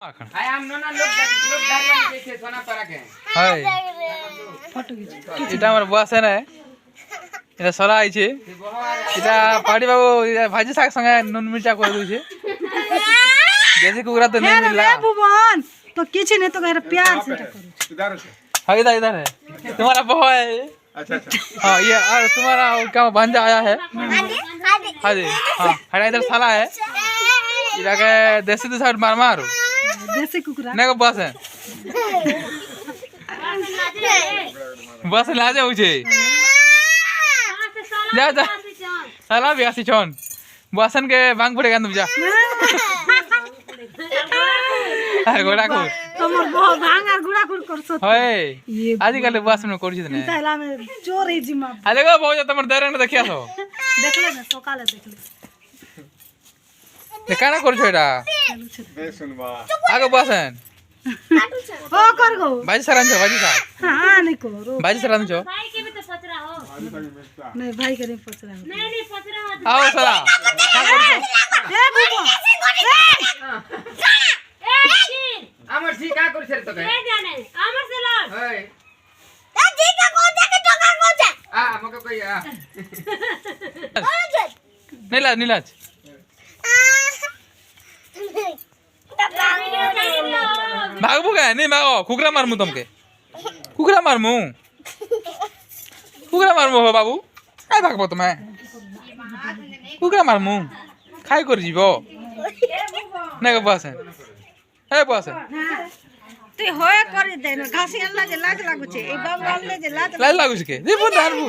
এটা আমার বস না এটা সরা আইছে এটা পাড়ি বাবু ভাজি শাক সঙ্গে নুন মির্চা করে দিয়েছে देसी कुकरा तो नहीं मिला भुवन तो किसी ने तो मेरा प्यार से इधर है इधर है तुम्हारा बहू है अच्छा हाँ ये और तुम्हारा क्या भांजा आया है हाँ जी हाँ हमारा इधर साला है इधर के देसी तो साइड मार मारो देसी कुकरा नहीं को बस है बस ला जाओ जे जा जा साला भी आसी चौन बसन के भांग पड़ेगा तुम जा गुड़ाखुर তোমার বউ ভাঙা গুড়াগুড় করছ হয় আজকাল বাস में করছিস না তাহলে আমি চোর এই জিমা আরে গো বউ তোমার দাঁড়ানো দেখিয়াছো দেখলে না সকালে দেখলে কেন করছো এটা শুনবা আগে বসেন ও কর গো বাজি সারান છો বাজি সার हां नहीं करो बाजी सरान છો भाई के भी तो पचरा हो नहीं भाई करे पचरा नहीं पचरा हो आओ सरा ए बुबो ए चीन আমার জি কা করছ রে তোকে ए जाने हमर से लड़ ওই ए जी का कोचा के टोका कोचा আমাকে কই नीलाज नीलाज भागबो काय नहीं भागो कुकरा मारमु तुमके कुकरा मारमु हो बाबू काय भागबो तुम्हें कुकरा मारमु खाई कर जीवो नहीं को बस है बस তুই হয় করে দে না ঘাসি আল্লাহ যে লাজ লাগুছে এই বাবু আল্লাহ যে লাজ लाज लागु छके देबो दारबु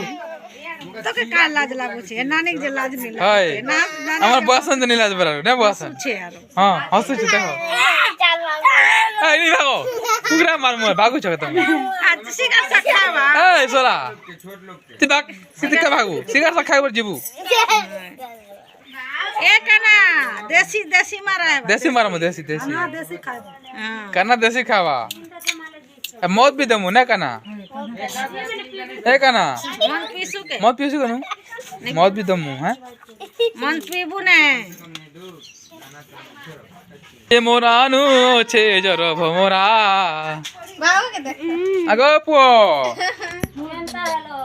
তোকে কা লাজ লাগুছে নানিক যে লাজ মিলে हाय না আমার বসন্ত নীলাজ বরার না বসন্ত ছে আর हां हसु छ देखो এই নি ভাগো কুকরা মারমু ভাগু छ তুমি আজ শিকার সাখাবা এই সোলা তুই ভাগ সিধা ভাগু শিকার সা খাইবার জিবু এ কানা দেশি দেশি মারা है देसी मारमु देसी देसी ना देसी खाबा हां करना देसी खावा मौत भी दमु ना कना ए कना मन पीसू के मौत पीसु कनु मौत भी दमु हैं मन पीबू ने ए मोरानु छे जर भमरा बाबू के दे आगो पो एंता हेलो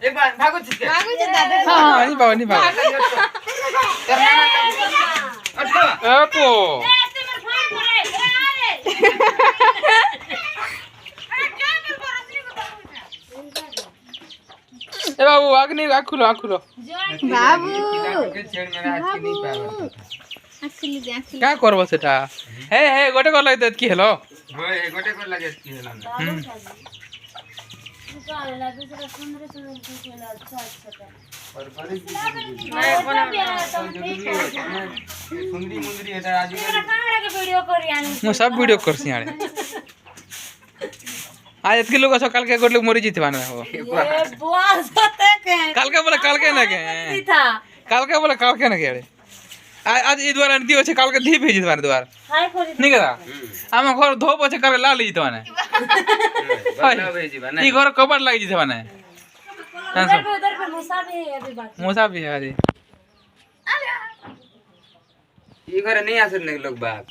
एक बार भागो छिके बाबू जे दादा हां नि बाबा अच्छा ए पो ए तुम्हार फोन करे ए बाबू अग्नि आखुलो बाबू के छेड़ मेरा आज की नहीं पावे आखिली दे आखिली क्या करबो सेटा हे गोटे कर लगे की हेलो होय गोटे कर लागे की हला निकाल दूसरा सुंदर सुंदर अच्छा अच्छा और बड़ी सुंदरी मुंदरी है आज तेरा कहां के वीडियो करी आनी मु सब वीडियो करसी आड़े आज इतके लोग सकाल के गोट लोग मरी जीतवा ना हो ये बॉस होते के काल के बोले काल के ना के था काल के बोले काल के ना के आज ई द्वार दी होछे काल के धी भेजी द्वार द्वार हाय खोली नहीं करा आमा घर धो पछे काल ला ली जीतवा ना बदला भेजी बना ई घर कबाट लागी जीतवा ना उधर पे मूसा भी है अभी बाकी मूसा भी है अरे ये घर नहीं आ सकते लोग बात